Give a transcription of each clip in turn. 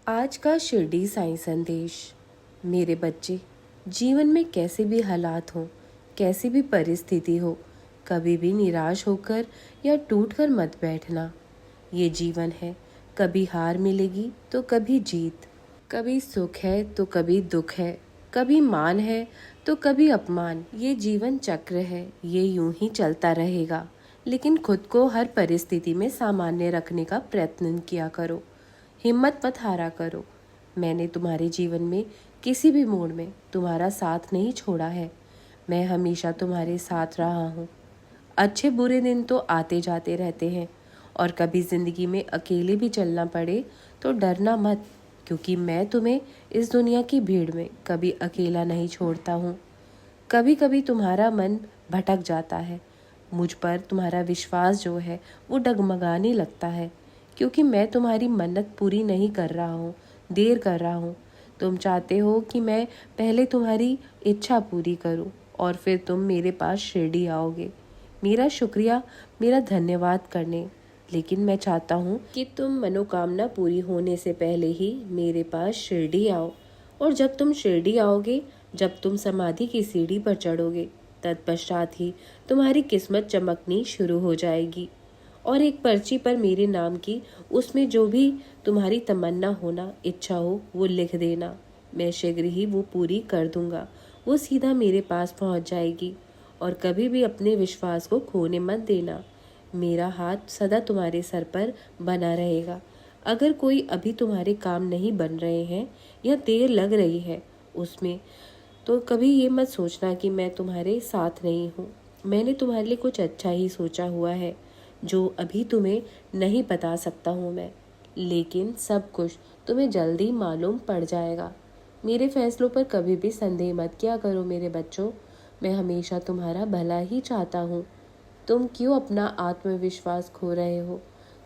आज का शिरडी साईं संदेश। मेरे बच्चे, जीवन में कैसे भी हालात हों, कैसी भी परिस्थिति हो, कभी भी निराश होकर या टूटकर मत बैठना। ये जीवन है, कभी हार मिलेगी तो कभी जीत, कभी सुख है तो कभी दुख है, कभी मान है तो कभी अपमान। ये जीवन चक्र है, ये यूं ही चलता रहेगा। लेकिन खुद को हर परिस्थिति में सामान्य रखने का प्रयत्न किया करो। हिम्मत मत हारा करो। मैंने तुम्हारे जीवन में किसी भी मोड़ में तुम्हारा साथ नहीं छोड़ा है। मैं हमेशा तुम्हारे साथ रहा हूँ। अच्छे बुरे दिन तो आते जाते रहते हैं, और कभी ज़िंदगी में अकेले भी चलना पड़े तो डरना मत, क्योंकि मैं तुम्हें इस दुनिया की भीड़ में कभी अकेला नहीं छोड़ता हूँ। कभी कभी तुम्हारा मन भटक जाता है, मुझ पर तुम्हारा विश्वास जो है वो डगमगाने लगता है, क्योंकि मैं तुम्हारी मन्नत पूरी नहीं कर रहा हूँ, देर कर रहा हूँ। तुम चाहते हो कि मैं पहले तुम्हारी इच्छा पूरी करूँ और फिर तुम मेरे पास शिरडी आओगे मेरा शुक्रिया, मेरा धन्यवाद करने। लेकिन मैं चाहता हूँ कि तुम मनोकामना पूरी होने से पहले ही मेरे पास शिरडी आओ। और जब तुम शिरडी आओगे, जब तुम समाधि की सीढ़ी पर चढ़ोगे, तत्पश्चात ही तुम्हारी किस्मत चमकनी शुरू हो जाएगी। और एक पर्ची पर मेरे नाम की, उसमें जो भी तुम्हारी तमन्ना होना, इच्छा हो, वो लिख देना। मैं शीघ्र ही वो पूरी कर दूंगा। वो सीधा मेरे पास पहुंच जाएगी। और कभी भी अपने विश्वास को खोने मत देना। मेरा हाथ सदा तुम्हारे सर पर बना रहेगा। अगर कोई अभी तुम्हारे काम नहीं बन रहे हैं या देर लग रही है उसमें, तो कभी ये मत सोचना कि मैं तुम्हारे साथ नहीं हूँ। मैंने तुम्हारे लिए कुछ अच्छा ही सोचा हुआ है, जो अभी तुम्हें नहीं बता सकता हूँ मैं, लेकिन सब कुछ तुम्हें जल्दी मालूम पड़ जाएगा। मेरे फैसलों पर कभी भी संदेह मत किया करो मेरे बच्चों। मैं हमेशा तुम्हारा भला ही चाहता हूँ। तुम क्यों अपना आत्मविश्वास खो रहे हो?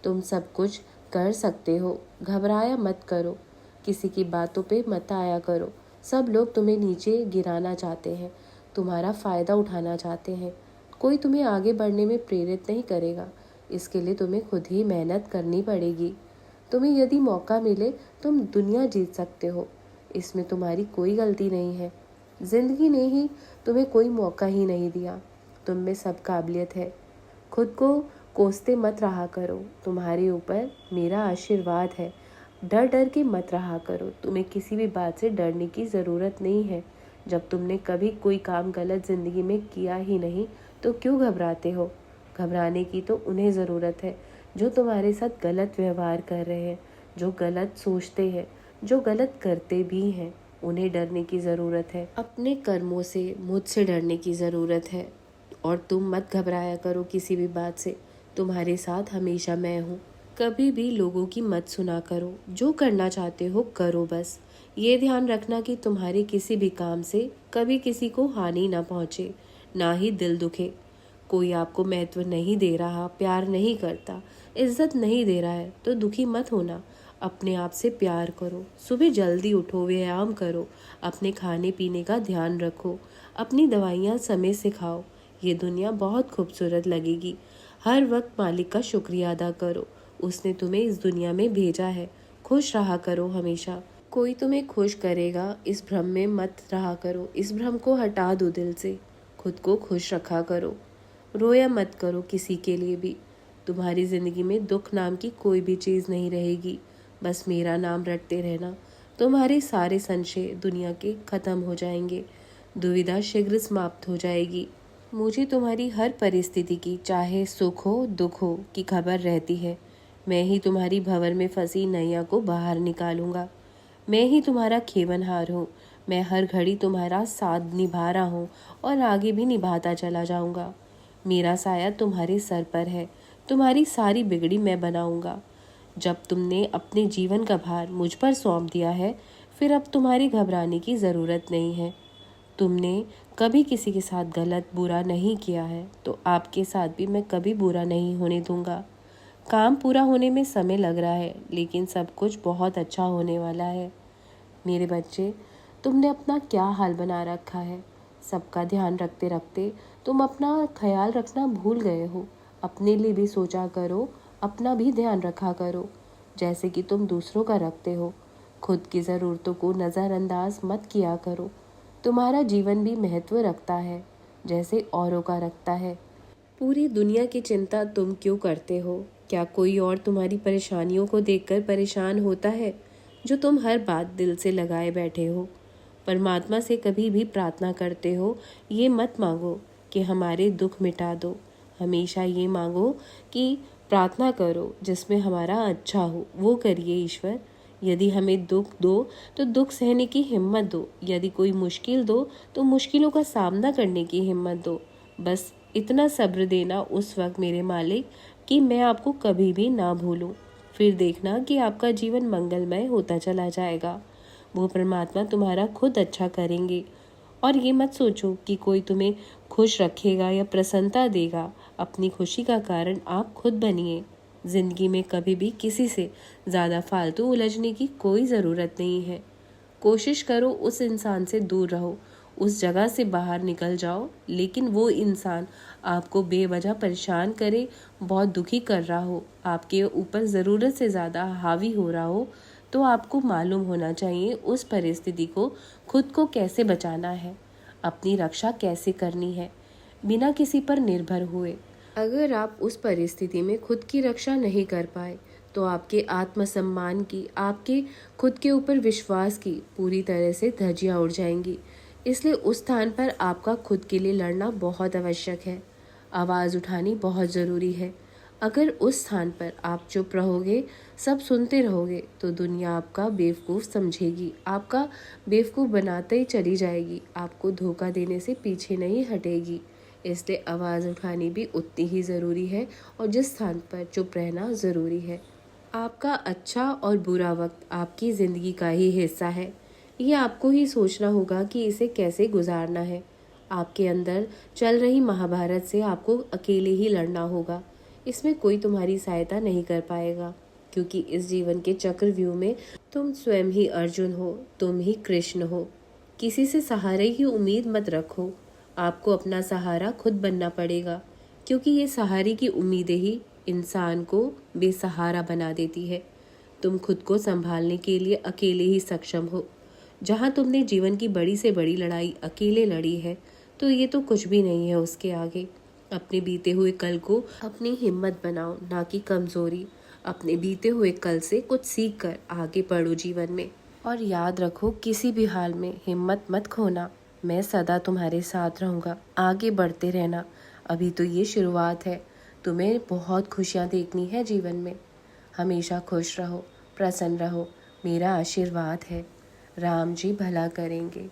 तुम सब कुछ कर सकते हो। घबराया मत करो, किसी की बातों पे मत आया करो। सब लोग तुम्हें नीचे गिराना चाहते हैं, तुम्हारा फ़ायदा उठाना चाहते हैं। कोई तुम्हें आगे बढ़ने में प्रेरित नहीं करेगा। इसके लिए तुम्हें खुद ही मेहनत करनी पड़ेगी। तुम्हें यदि मौका मिले, तुम दुनिया जीत सकते हो। इसमें तुम्हारी कोई गलती नहीं है। जिंदगी ने ही तुम्हें कोई मौका ही नहीं दिया। तुम में सब काबिलियत है। खुद को कोसते मत रहा करो। तुम्हारे ऊपर मेरा आशीर्वाद है। डर डर के मत रहा करो। तुम्हें किसी भी बात से डरने की ज़रूरत नहीं है। जब तुमने कभी कोई काम गलत ज़िंदगी में किया ही नहीं, तो क्यों घबराते हो? घबराने की तो उन्हें ज़रूरत है जो तुम्हारे साथ गलत व्यवहार कर रहे हैं, जो गलत सोचते हैं, जो गलत करते भी हैं। उन्हें डरने की ज़रूरत है। अपने कर्मों से मुझसे डरने की ज़रूरत है। और तुम मत घबराया करो किसी भी बात से। तुम्हारे साथ हमेशा मैं हूँ। कभी भी लोगों की मत सुना करो। जो करना चाहते हो करो बस। ये ध्यान रखना कि तुम्हारे किसी भी काम से कभी किसी को हानि ना पहुँचे, ना ही दिल दुखे। कोई आपको महत्व नहीं दे रहा, प्यार नहीं करता, इज्जत नहीं दे रहा है, तो दुखी मत होना। अपने आप से प्यार करो। सुबह जल्दी उठो, व्यायाम करो, अपने खाने पीने का ध्यान रखो, अपनी दवाइयाँ समय से खाओ। ये दुनिया बहुत खूबसूरत लगेगी। हर वक्त मालिक का शुक्रिया अदा करो। उसने तुम्हें इस दुनिया में भेजा है। खुश रहा करो हमेशा। कोई तुम्हें खुश करेगा इस भ्रम में मत रहा करो। इस भ्रम को हटा दो दिल से। खुद को खुश रखा करो। रोया मत करो किसी के लिए भी। तुम्हारी ज़िंदगी में दुख नाम की कोई भी चीज़ नहीं रहेगी। बस मेरा नाम रटते रहना। तुम्हारे सारे संशय दुनिया के ख़त्म हो जाएंगे। दुविधा शीघ्र समाप्त हो जाएगी। मुझे तुम्हारी हर परिस्थिति की, चाहे सुख हो दुख हो, की खबर रहती है। मैं ही तुम्हारी भंवर में फंसी नैया को बाहर निकालूंगा। मैं ही तुम्हारा खेवनहार हूँ। मैं हर घड़ी तुम्हारा साथ निभा रहा हूँ और आगे भी निभाता चला जाऊंगा। मेरा साया तुम्हारे सर पर है। तुम्हारी सारी बिगड़ी मैं बनाऊंगा। जब तुमने अपने जीवन का भार मुझ पर सौंप दिया है, फिर अब तुम्हारी घबराने की ज़रूरत नहीं है। तुमने कभी किसी के साथ गलत बुरा नहीं किया है, तो आपके साथ भी मैं कभी बुरा नहीं होने दूंगा। काम पूरा होने में समय लग रहा है, लेकिन सब कुछ बहुत अच्छा होने वाला है। मेरे बच्चे, तुमने अपना क्या हाल बना रखा है। सबका ध्यान रखते रखते तुम अपना ख्याल रखना भूल गए हो। अपने लिए भी सोचा करो, अपना भी ध्यान रखा करो, जैसे कि तुम दूसरों का रखते हो। खुद की ज़रूरतों को नज़रअंदाज मत किया करो। तुम्हारा जीवन भी महत्व रखता है जैसे औरों का रखता है। पूरी दुनिया की चिंता तुम क्यों करते हो? क्या कोई और तुम्हारी परेशानियों को देखकर परेशान होता है? जो तुम हर बात दिल से लगाए बैठे हो। परमात्मा से कभी भी प्रार्थना करते हो, ये मत मांगो कि हमारे दुख मिटा दो। हमेशा ये मांगो कि प्रार्थना करो जिसमें हमारा अच्छा हो, वो करिए ईश्वर। यदि हमें दुख दो तो दुख सहने की हिम्मत दो, यदि कोई मुश्किल दो तो मुश्किलों का सामना करने की हिम्मत दो। बस इतना सब्र देना उस वक्त मेरे मालिक कि मैं आपको कभी भी ना भूलूं। फिर देखना कि आपका जीवन मंगलमय होता चला जाएगा। वो परमात्मा तुम्हारा खुद अच्छा करेंगे। और ये मत सोचो कि कोई तुम्हें खुश रखेगा या प्रसन्नता देगा। अपनी खुशी का कारण आप खुद बनिए। जिंदगी में कभी भी किसी से ज़्यादा फालतू उलझने की कोई ज़रूरत नहीं है। कोशिश करो उस इंसान से दूर रहो, उस जगह से बाहर निकल जाओ। लेकिन वो इंसान आपको बेवजह परेशान करे, बहुत दुखी कर रहा हो, आपके ऊपर ज़रूरत से ज़्यादा हावी हो रहा हो, तो आपको मालूम होना चाहिए उस परिस्थिति को खुद को कैसे बचाना है, अपनी रक्षा कैसे करनी है, बिना किसी पर निर्भर हुए। अगर आप उस परिस्थिति में खुद की रक्षा नहीं कर पाए तो आपके आत्मसम्मान की, आपके खुद के ऊपर विश्वास की पूरी तरह से धज्जियां उड़ जाएंगी। इसलिए उस स्थान पर आपका खुद के लिए लड़ना बहुत आवश्यक है। आवाज़ उठानी बहुत ज़रूरी है। अगर उस स्थान पर आप चुप रहोगे, सब सुनते रहोगे, तो दुनिया आपका बेवकूफ़ समझेगी, आपका बेवकूफ़ बनाते ही चली जाएगी, आपको धोखा देने से पीछे नहीं हटेगी। इसलिए आवाज़ उठानी भी उतनी ही ज़रूरी है और जिस स्थान पर चुप रहना ज़रूरी है। आपका अच्छा और बुरा वक्त आपकी ज़िंदगी का ही हिस्सा है। ये आपको ही सोचना होगा कि इसे कैसे गुजारना है। आपके अंदर चल रही महाभारत से आपको अकेले ही लड़ना होगा। इसमें कोई तुम्हारी सहायता नहीं कर पाएगा, क्योंकि इस जीवन के चक्रव्यूह में तुम स्वयं ही अर्जुन हो, तुम ही कृष्ण हो। किसी से सहारे की उम्मीद मत रखो। आपको अपना सहारा खुद बनना पड़ेगा, क्योंकि ये सहारे की उम्मीदें ही इंसान को बेसहारा बना देती है। तुम खुद को संभालने के लिए अकेले ही सक्षम हो। जहाँ तुमने जीवन की बड़ी से बड़ी लड़ाई अकेले लड़ी है, तो ये तो कुछ भी नहीं है उसके आगे। अपने बीते हुए कल को अपनी हिम्मत बनाओ, ना कि कमजोरी। अपने बीते हुए कल से कुछ सीख कर आगे बढ़ो जीवन में। और याद रखो, किसी भी हाल में हिम्मत मत खोना। मैं सदा तुम्हारे साथ रहूँगा। आगे बढ़ते रहना। अभी तो ये शुरुआत है। तुम्हें बहुत खुशियाँ देखनी है जीवन में। हमेशा खुश रहो, प्रसन्न रहो, मेरा आशीर्वाद है। राम जी भला करेंगे।